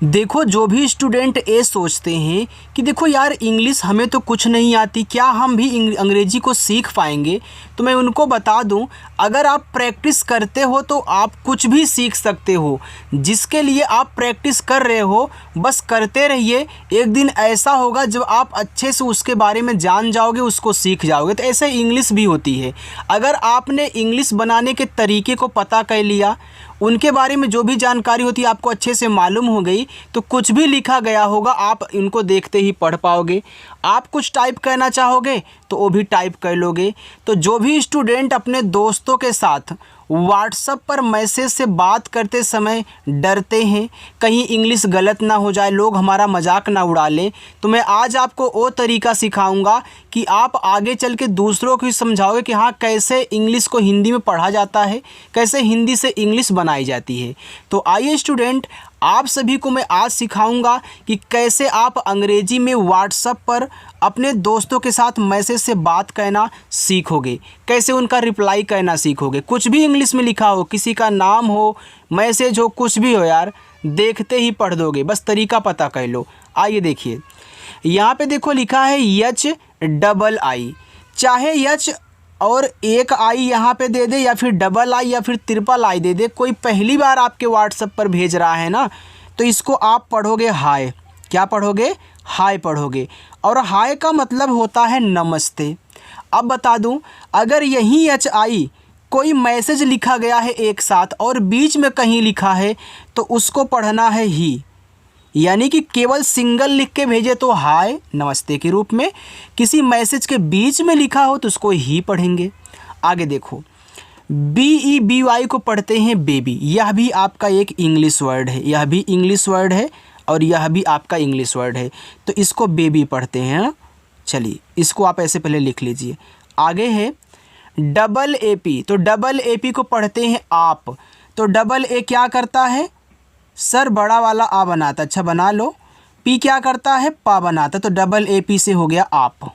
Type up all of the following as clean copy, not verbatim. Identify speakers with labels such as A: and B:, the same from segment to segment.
A: देखो, जो भी स्टूडेंट ये सोचते हैं कि देखो यार इंग्लिश हमें तो कुछ नहीं आती, क्या हम भी अंग्रेज़ी को सीख पाएंगे, तो मैं उनको बता दूं, अगर आप प्रैक्टिस करते हो तो आप कुछ भी सीख सकते हो। जिसके लिए आप प्रैक्टिस कर रहे हो बस करते रहिए। एक दिन ऐसा होगा जब आप अच्छे से उसके बारे में जान जाओगे, उसको सीख जाओगे। तो ऐसे इंग्लिश भी होती है। अगर आपने इंग्लिश बनाने के तरीके को पता कर लिया, उनके बारे में जो भी जानकारी होती है आपको अच्छे से मालूम हो गई, तो कुछ भी लिखा गया होगा आप इनको देखते ही पढ़ पाओगे। आप कुछ टाइप करना चाहोगे तो वो भी टाइप कर लोगे। तो जो भी स्टूडेंट अपने दोस्तों के साथ व्हाट्सएप पर मैसेज से बात करते समय डरते हैं कहीं इंग्लिश गलत ना हो जाए, लोग हमारा मजाक ना उड़ा लें, तो मैं आज आपको वो तरीका सिखाऊंगा कि आप आगे चल के दूसरों को समझाओगे कि हाँ कैसे इंग्लिश को हिंदी में पढ़ा जाता है, कैसे हिंदी से इंग्लिश बनाई जाती है। तो आइए स्टूडेंट, आप सभी को मैं आज सिखाऊंगा कि कैसे आप अंग्रेजी में व्हाट्सएप पर अपने दोस्तों के साथ मैसेज से बात करना सीखोगे, कैसे उनका रिप्लाई करना सीखोगे। कुछ भी इंग्लिश में लिखा हो, किसी का नाम हो, मैसेज हो, कुछ भी हो यार, देखते ही पढ़ दोगे, बस तरीका पता कर लो। आइए देखिए, यहाँ पे देखो लिखा है HII। चाहे यच और एक आई यहाँ पे दे दे या फिर डबल आई या फिर ट्रिपल आई दे दे, कोई पहली बार आपके व्हाट्सएप पर भेज रहा है ना, तो इसको आप पढ़ोगे हाय। क्या पढ़ोगे? हाय पढ़ोगे। और हाय का मतलब होता है नमस्ते। अब बता दूं, अगर यही HI कोई मैसेज लिखा गया है एक साथ और बीच में कहीं लिखा है तो उसको पढ़ना है ही, यानी कि केवल सिंगल लिख के भेजे तो हाय नमस्ते के रूप में, किसी मैसेज के बीच में लिखा हो तो उसको ही पढ़ेंगे। आगे देखो, BEBY को पढ़ते हैं बेबी। यह भी आपका एक इंग्लिश वर्ड है, यह भी इंग्लिश वर्ड है और यह भी आपका इंग्लिश वर्ड है, तो इसको बेबी पढ़ते हैं ना। चलिए इसको आप ऐसे पहले लिख लीजिए। आगे है AA, तो AA को पढ़ते हैं आप। तो AA क्या करता है? सर बड़ा वाला आ बनाता, अच्छा बना लो। पी क्या करता है? पा बनाता, तो AA से हो गया आप।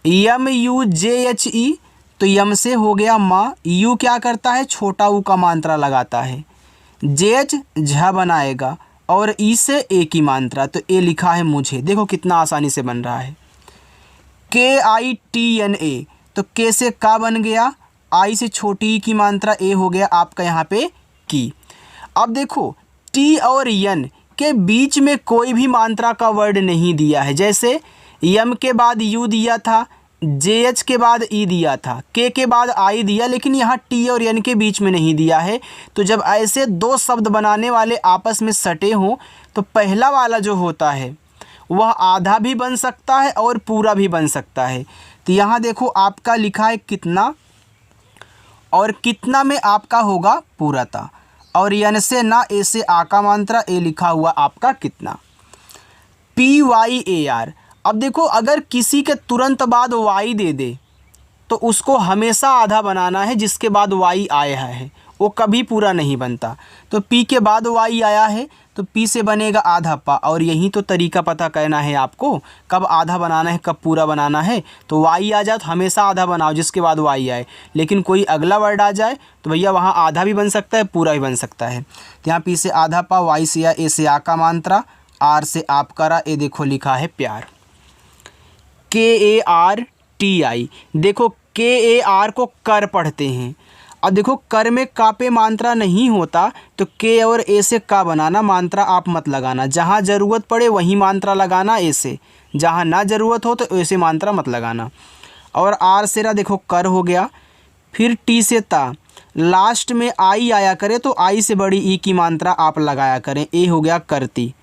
A: MUJHE, तो यम से हो गया माँ। यू क्या करता है? छोटा ऊ का मात्रा लगाता है। JH झ बनाएगा और ई से ए की मात्रा, तो ए लिखा है मुझे। देखो कितना आसानी से बन रहा है। KITNA, तो के से का बन गया, आई से छोटी ई की मात्रा ए हो गया आपका यहाँ पे की। अब देखो, टी और यन के बीच में कोई भी मात्रा का वर्ड नहीं दिया है। जैसे यम के बाद यू दिया था, JH के बाद ई दिया था, के बाद आई दिया, लेकिन यहाँ टी और यन के बीच में नहीं दिया है। तो जब ऐसे दो शब्द बनाने वाले आपस में सटे हों तो पहला वाला जो होता है वह आधा भी बन सकता है और पूरा भी बन सकता है। तो यहाँ देखो आपका लिखा है कितना, और कितना में आपका होगा पूरा था, और यन से ना ए से आ का मात्रा, ए लिखा हुआ आपका कितना। PYAR, अब देखो अगर किसी के तुरंत बाद वाई दे दे तो उसको हमेशा आधा बनाना है, जिसके बाद वाई आया है वो कभी पूरा नहीं बनता। तो पी के बाद वाई आया है तो पी से बनेगा आधा पा, और यही तो तरीका पता करना है आपको, कब आधा बनाना है कब पूरा बनाना है। तो वाई आ जाए तो हमेशा आधा बनाओ जिसके बाद वाई आए, लेकिन कोई अगला वर्ड आ जाए तो भैया वहाँ आधा भी बन सकता है पूरा भी बन सकता है। तो यहाँ पी से आधा पा, वाई से या ए से आ का मात्रा, आर से आप करा, ए देखो लिखा है प्यार। KARTI, देखो KAR को कर पढ़ते हैं। अब देखो कर में का पे मात्रा नहीं होता तो के और ए से का बनाना, मात्रा आप मत लगाना। जहाँ ज़रूरत पड़े वहीं मात्रा लगाना ए से, जहाँ ना ज़रूरत हो तो ए से मात्रा मत लगाना। और आर से रा देखो कर हो गया। फिर टी से ता, लास्ट में आई आया करे तो आई से बड़ी ई की मात्रा आप लगाया करें, ए हो गया करती।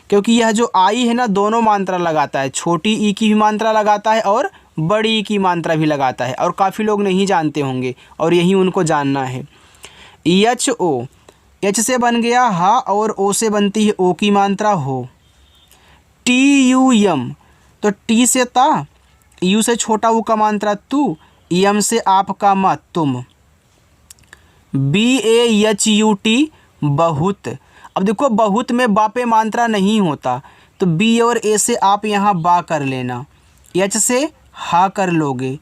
A: क्योंकि यह जो आई है ना दोनों मात्रा लगाता है, छोटी ई की भी मात्रा लगाता है और बड़ी ई की मात्रा भी लगाता है, और काफ़ी लोग नहीं जानते होंगे और यही उनको जानना है। HO, एच से बन गया हा और ओ से बनती है ओ की मात्रा हो। TUM, तो टी से ता, यू से छोटा ऊ का मात्रा तू, यम से आपका मा तुम। BAHUT, बहुत। अब देखो बहुत में बा पे मात्रा नहीं होता तो बी और ए से आप यहाँ बा कर लेना, एच से हा कर लोगे,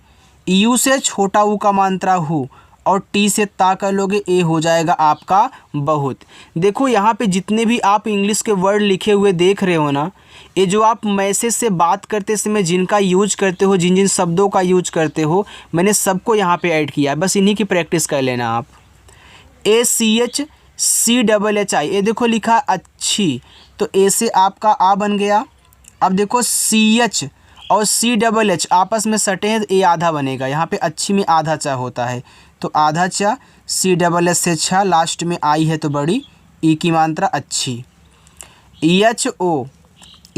A: यू से छोटा ऊ का मात्रा हु, और टी से ता कर लोगे, ए हो जाएगा आपका बहुत। देखो यहाँ पे जितने भी आप इंग्लिश के वर्ड लिखे हुए देख रहे हो ना, ये जो आप मैसेज से बात करते समय जिनका यूज करते हो, जिन जिन शब्दों का यूज करते हो, मैंने सबको यहाँ पे ऐड किया है, बस इन्हीं की प्रैक्टिस कर लेना आप। ACHCHI, ये देखो लिखा अच्छी, तो ए से आपका आ बन गया। अब देखो CH और CHH आपस में सटे हैं तो ए आधा बनेगा, यहाँ पे अच्छी में आधा चा होता है, तो आधा चा, CHH से छा, लास्ट में आई है तो बड़ी, ई की मात्रा अच्छी। EHO,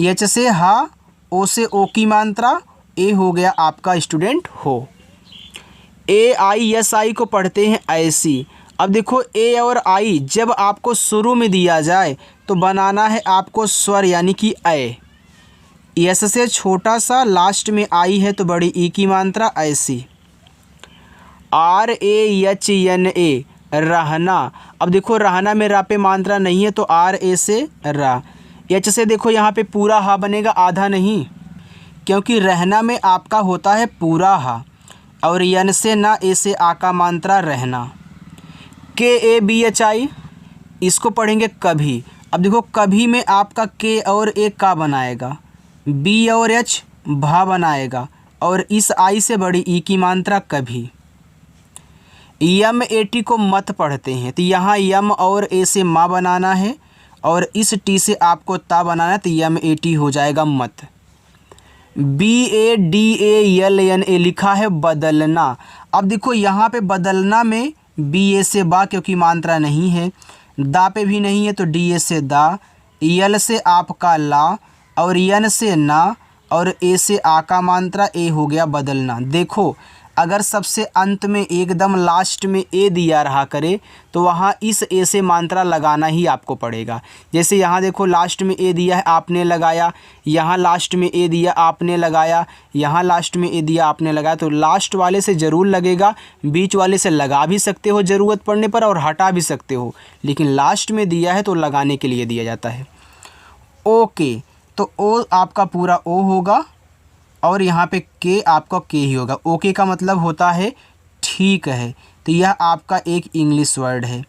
A: एच से हा, ओ से ओ की मात्रा, ए हो गया आपका स्टूडेंट हो। AISI को पढ़ते हैं ऐसी। अब देखो ए और आई जब आपको शुरू में दिया जाए तो बनाना है आपको स्वर यानी कि ए। यस से छोटा सा, लास्ट में आई है तो बड़ी, ई की मात्रा ऐसी। RAHNA, रहना। अब देखो रहना में रा पे मात्रा नहीं है तो RA से रा। एच से देखो यहाँ पे पूरा हा बनेगा, आधा नहीं, क्योंकि रहना में आपका होता है पूरा हा। और यन से ना, ए से आ का मात्रा रहना। KABHI, इसको पढ़ेंगे कभी। अब देखो कभी में आपका के और ए का बनाएगा, बी और एच भा बनाएगा, और इस आई से बड़ी ई की मात्रा कभी। MAT को मत पढ़ते हैं, तो यहाँ यम और ए से माँ बनाना है, और इस टी से आपको ता बनाना है, तो MAT हो जाएगा मत। BADALNA लिखा है बदलना। अब देखो यहाँ पे बदलना में BA से बा क्योंकि मात्रा नहीं है, दा पे भी नहीं है तो DA से दा, यल से आपका ला, और यन से ना, और ए से आ का मात्रा, ए हो गया बदलना। देखो अगर सबसे अंत में एकदम लास्ट में ए दिया रहा करे तो वहाँ इस ए से मात्रा लगाना ही आपको पड़ेगा। जैसे यहाँ देखो लास्ट में ए दिया है, आपने लगाया, यहाँ लास्ट में ए दिया आपने लगाया, यहाँ लास्ट में ए दिया आपने लगाया, तो लास्ट वाले से ज़रूर लगेगा, बीच वाले से लगा भी सकते हो ज़रूरत पड़ने पर और हटा भी सकते हो, लेकिन लास्ट में दिया है तो लगाने के लिए दिया जाता है। ओके, तो ओ आपका पूरा ओ होगा, और यहाँ पे के आपका के ही होगा। ओके का मतलब होता है ठीक है, तो यह आपका एक इंग्लिश वर्ड है।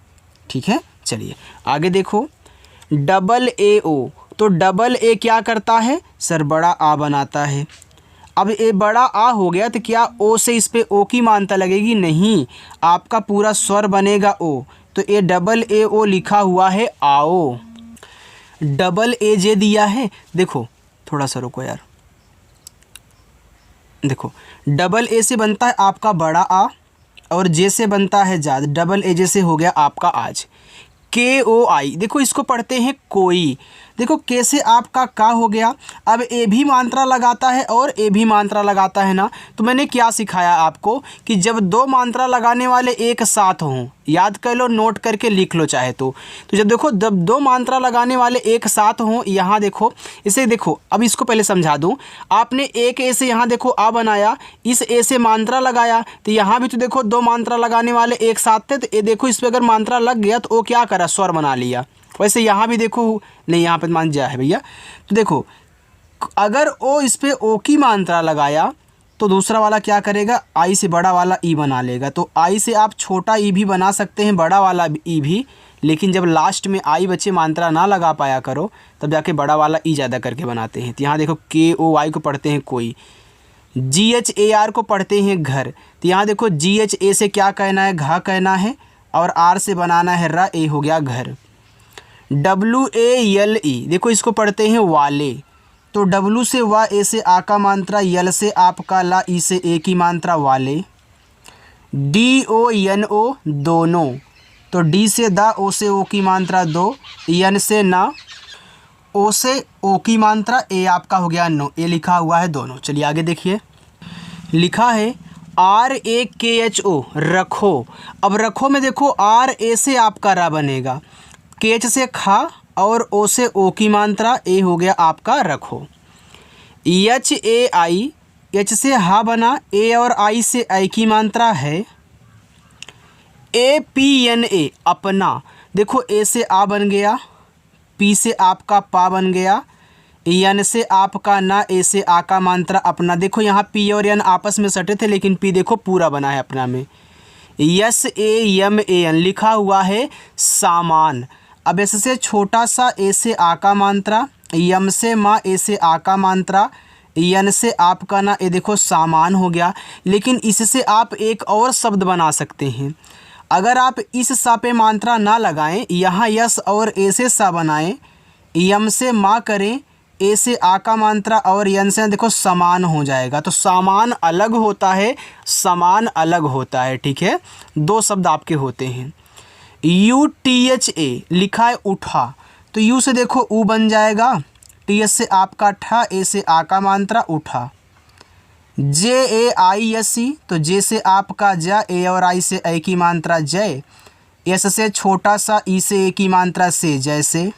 A: ठीक है, चलिए आगे देखो। AAO, तो डबल ए क्या करता है सर, बड़ा आ बनाता है। अब ए बड़ा आ हो गया तो क्या ओ से इस पे ओ की मात्रा लगेगी? नहीं, आपका पूरा स्वर बनेगा ओ, तो AAO लिखा हुआ है आओ। AA दिया है, देखो थोड़ा सा रुको यार, देखो AA से बनता है आपका बड़ा आ, और जे से बनता है जाद, AA से हो गया आपका आज। KOI, देखो इसको पढ़ते हैं कोई। देखो के से आपका का हो गया, अब ए भी मात्रा लगाता है और ए भी मात्रा लगाता है ना, तो मैंने क्या सिखाया आपको कि जब दो मात्रा लगाने वाले एक साथ हों, याद कर लो, नोट करके लिख लो चाहे तो जब देखो जब दो मात्रा लगाने वाले एक साथ हों, यहाँ देखो इसे देखो, अब इसको पहले समझा दूँ। आपने एक ए से यहाँ देखो आ बनाया, इस ए से मात्रा लगाया, तो यहाँ भी तो देखो दो मात्रा लगाने वाले एक साथ थे, तो ये देखो इस पर अगर मात्रा लग गया तो वो क्या करा, स्वर बना लिया। वैसे यहाँ भी देखो, नहीं यहाँ पे मान जा है भैया, तो देखो अगर ओ इस पे ओ की मात्रा लगाया तो दूसरा वाला क्या करेगा, आई से बड़ा वाला ई बना लेगा। तो आई से आप छोटा ई भी बना सकते हैं, बड़ा वाला ई भी, लेकिन जब लास्ट में आई बच्चे मात्रा ना लगा पाया करो तब जाके बड़ा वाला ई ज़्यादा करके बनाते हैं। तो यहाँ देखो KOI को पढ़ते हैं कोई, GHAR को पढ़ते हैं घर, तो यहाँ देखो GHA से क्या कहना है, घा कहना है, और R से बनाना है रा, ए हो गया घर। WALE, देखो इसको पढ़ते हैं वाले, तो W से वा, ए से आ का मात्रा, यल से आपका ला, ई से ए की मात्रा वाले। DONO, दोनों, तो डी से दा, ओ से ओ की मात्रा दो, यन से ना, ओ से ओ की मात्रा, ए आपका हो गया नो, ए लिखा हुआ है दोनों। चलिए आगे देखिए, लिखा है RAKHO, रखो। अब रखो में देखो RA से आपका रा बनेगा, KH से खा, और ओ से ओ की मात्रा, ए हो गया आपका रखो। HAI, एच से हा बना, ए और आई से आई की मात्रा है। APNA, अपना, देखो ए से आ बन गया, पी से आपका पा बन गया, यन से आपका ना, ए से आ का मात्रा अपना। देखो यहाँ पी और यन आपस में सटे थे, लेकिन पी देखो पूरा बना है अपना में। SAMAN लिखा हुआ है सामान। अब एस से छोटा सा ए से आ का मात्रा, यम से माँ ए से आ का मात्रा, यन से आपका ना ये देखो सामान हो गया। लेकिन इससे आप एक और शब्द बना सकते हैं। अगर आप इस सा पे मात्रा ना लगाएं, यहाँ यस और ए से सा बनाएं, यम से माँ करें, ए से आ का मात्रा और यन से देखो समान हो जाएगा। तो सामान अलग होता है, समान अलग होता है, ठीक है। दो शब्द आपके होते हैं। UTHA लिखा है उठा, तो यू से देखो ऊ बन जाएगा, TH से आपका ठा, ए से आ का मात्रा उठा। JAISE तो जे से आपका जा, ए और आई से ए की मात्रा जय, एस से छोटा सा ई से ए की मात्रा से जैसे।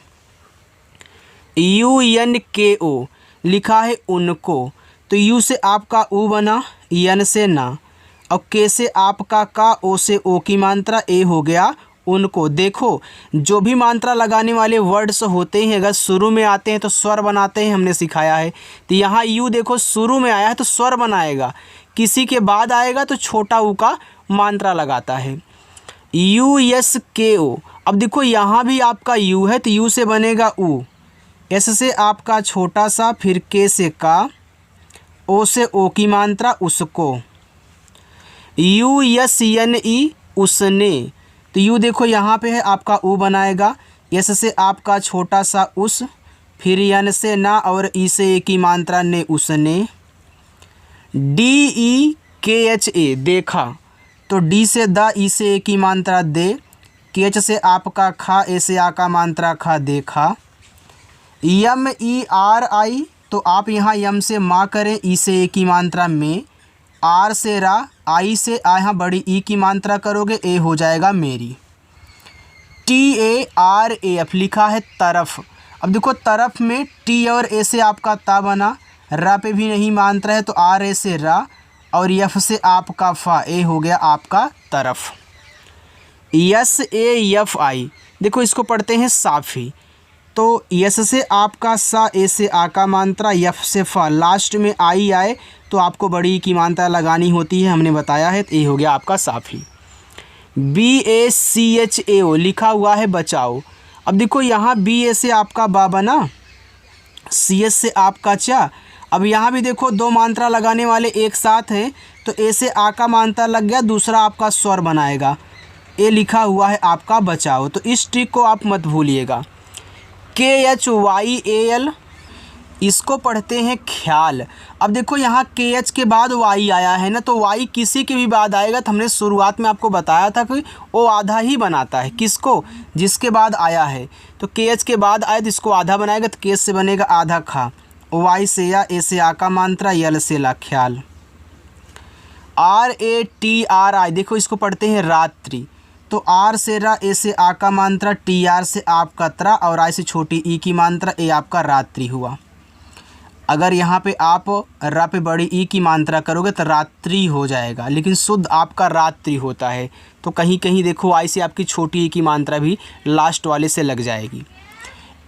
A: UNKO लिखा है उनको, तो यू से आपका ऊ बना, यन से ना, और के से आपका का, ओ से ओ की मात्रा ए हो गया उनको। देखो जो भी मात्रा लगाने वाले वर्ड्स होते हैं अगर शुरू में आते हैं तो स्वर बनाते हैं, हमने सिखाया है। तो यहाँ यू देखो शुरू में आया है तो स्वर बनाएगा, किसी के बाद आएगा तो छोटा ऊ का मात्रा लगाता है। USKO, अब देखो यहाँ भी आपका यू है तो यू से बनेगा ऊ, एस से आपका छोटा सा, फिर के से का, ओ से ओ की मात्रा उसको। USNE उसने, तो यू देखो यहाँ पे है आपका ऊ बनाएगा, एस से आपका छोटा सा उस, फिर यन से ना और ई से ए की मात्रा ने उसने। DEKHA देखा, तो डी से द, ई से ए की मात्रा दे, केच से आपका खा, ए से आ का मात्रा खा देखा। MERI तो आप यहाँ यम से माँ करें, ई से ए की मात्रा में, आर से रा, आई से आ यहाँ बड़ी ई की मात्रा करोगे, ए हो जाएगा मेरी। TARAF लिखा है तरफ, अब देखो तरफ में टी और ए से आपका ता बना, रा पे भी नहीं मात्रा है तो आर ए से रा, और यफ से आपका फा, ए हो गया आपका तरफ। SAFI देखो इसको पढ़ते हैं साफ़ी, तो यस से आपका सा, ए से आ का मात्रा, यफ से फा, लास्ट में आई आए तो आपको बड़ी की मात्रा लगानी होती है, हमने बताया है। तो ये हो गया आपका साफ़ी। BACHAO लिखा हुआ है बचाओ, अब देखो यहाँ BA से आपका बा बना, CS से आपका चा, अब यहाँ भी देखो दो मात्रा लगाने वाले एक साथ हैं तो ए से आ का मात्रा लग गया, दूसरा आपका स्वर बनाएगा, ए लिखा हुआ है आपका बचाओ। तो इस ट्रिक को आप मत भूलिएगा। KHYAL इसको पढ़ते हैं ख्याल, अब देखो यहाँ KH के बाद Y आया है ना, तो Y किसी के भी बाद आएगा तो हमने शुरुआत में आपको बताया था कि वो आधा ही बनाता है, किसको, जिसके बाद आया है। तो KH के बाद आए तो इसको आधा बनाएगा, तो KH से बनेगा आधा खा, Y से या, ए से आ का मात्रा, यल से ला ख्याल। RATRI देखो इसको पढ़ते हैं रात्रि, तो आर से रा, ए से आ का मात्रा, TR से आपका त्रा, और आई से छोटी ई की मात्रा, ए आपका रात्रि हुआ। अगर यहाँ पे आप रा पे बड़ी ई की मात्रा करोगे तो रात्रि हो जाएगा, लेकिन शुद्ध आपका रात्रि होता है। तो कहीं कहीं देखो आई से आपकी छोटी ई की मात्रा भी लास्ट वाले से लग जाएगी।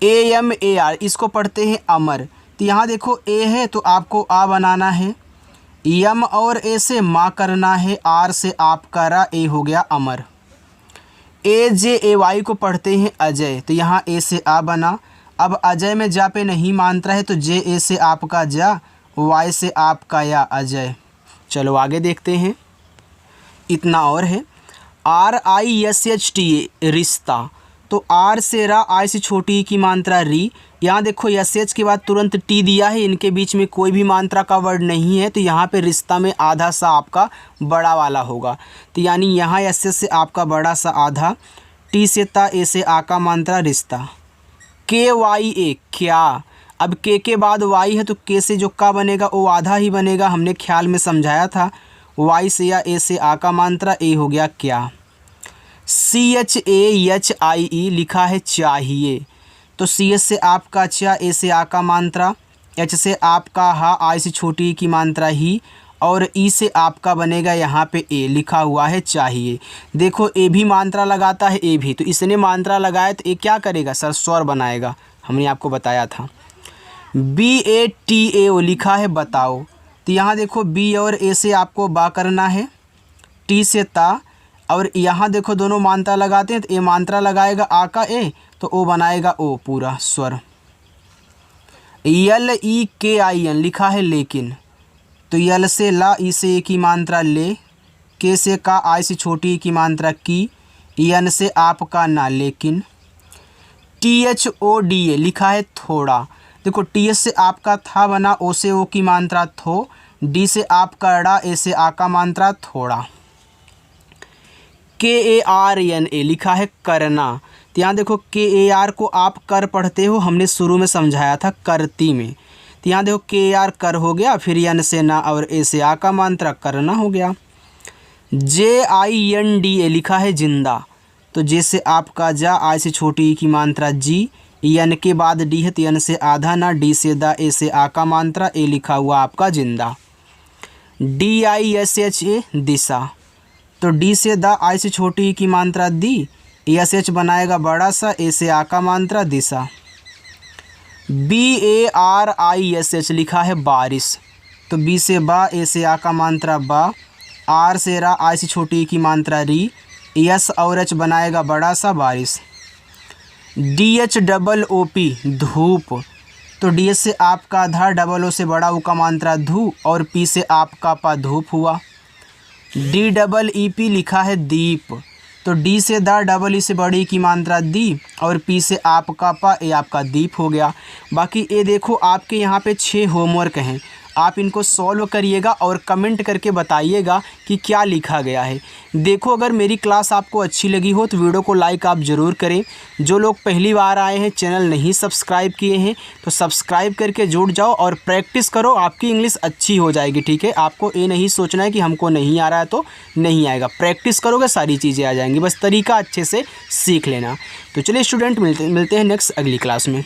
A: AMAR इसको पढ़ते हैं अमर, तो यहाँ देखो ए है तो आपको आ बनाना है, यम और ए से माँ करना है, आर से आपका रा, ए हो गया अमर। AJAY को पढ़ते हैं अजय, तो यहाँ ए से आ बना, अब अजय में जा पे नहीं मात्रा है तो जे ए से आपका जा, वाई से आपका या अजय। चलो आगे देखते हैं, इतना और है। RISHTA रिश्ता, तो आर से रा, आई से छोटी की मात्रा री, यहाँ देखो SH के बाद तुरंत टी दिया है, इनके बीच में कोई भी मात्रा का वर्ड नहीं है, तो यहाँ पे रिश्ता में आधा सा आपका बड़ा वाला होगा, तो यानी यहाँ SH से आपका बड़ा सा आधा, टी से ता, ए से आ का मात्रा रिश्ता। KYA क्या, अब के बाद वाई है तो के से जो का बनेगा वो आधा ही बनेगा, हमने ख्याल में समझाया था, वाई से या, ए से आ का मात्रा, ए हो गया क्या। CHAHIE लिखा है चाहिए, तो CS से आपका चा, ए से आ का मात्रा, H से आपका हा, आई से छोटी की मात्रा ही, और ई से आपका बनेगा यहाँ पे ए लिखा हुआ है चाहिए। देखो ए भी मात्रा लगाता है, ए भी, तो इसने मात्रा लगाया तो ए क्या करेगा सर, स्वर बनाएगा, हमने आपको बताया था। BATAO लिखा है बताओ, तो यहाँ देखो बी और ए से आपको बा करना है, टी से ता, और यहाँ देखो दोनों मात्रा लगाते हैं तो ए मात्रा लगाएगा आ का ए तो ओ बनाएगा ओ पूरा स्वर। LEKIN लिखा है लेकिन, तो यल से ला, ई से ए की मात्रा ले, के से का, आई से छोटी की मात्रा की, एन से आपका ना लेकिन। THODA लिखा है थोड़ा, देखो TH से आपका था बना, ओ से ओ की मात्रा थो, डी से आपका ड़ा, ए से आ का मात्रा थोड़ा। KARNA लिखा है करना, तो यहाँ देखो KAR को आप कर पढ़ते हो, हमने शुरू में समझाया था करती में, तो यहाँ देखो KAR कर हो गया, फिर एन से ना और ए से आ का मात्रा करना हो गया। JINDA लिखा है जिंदा, तो जे से आपका जा, आई से छोटी की मात्रा जी, एन के बाद डी है तो एन से आधा ना, डी से दा, ए से आ का मात्रा, ए लिखा हुआ आपका जिंदा। DISHA दिशा, तो डी से दा, आई से छोटी की मात्रा दी, SH बनाएगा बड़ा सा, ए से आ का मात्रा दिशा। BARISH लिखा है बारिश, तो बी से बा, ए से आ का मात्रा बा, आर से रा, आई से छोटी की मात्रा री, एस और एच बनाएगा बड़ा सा बारिश। DHOOP धूप, तो डी से आपका धा, डबल ओ से बड़ा ऊ का मात्रा धू, और पी से आपका पा धूप हुआ। DEEP लिखा है दीप, तो डी से दा, डबल ई से बड़ी की मात्रा दी, और पी से आपका पा, ए आपका दीप हो गया। बाकी ये देखो आपके यहाँ पे 6 होमवर्क हैं, आप इनको सॉल्व करिएगा और कमेंट करके बताइएगा कि क्या लिखा गया है। देखो अगर मेरी क्लास आपको अच्छी लगी हो तो वीडियो को लाइक आप ज़रूर करें। जो लोग पहली बार आए हैं, चैनल नहीं सब्सक्राइब किए हैं, तो सब्सक्राइब करके जुड़ जाओ और प्रैक्टिस करो, आपकी इंग्लिश अच्छी हो जाएगी। ठीक है, आपको ये नहीं सोचना है कि हमको नहीं आ रहा है तो नहीं आएगा, प्रैक्टिस करोगे सारी चीज़ें आ जाएंगी, बस तरीका अच्छे से सीख लेना। तो चलिए स्टूडेंट, मिलते हैं नेक्स्ट अगली क्लास में।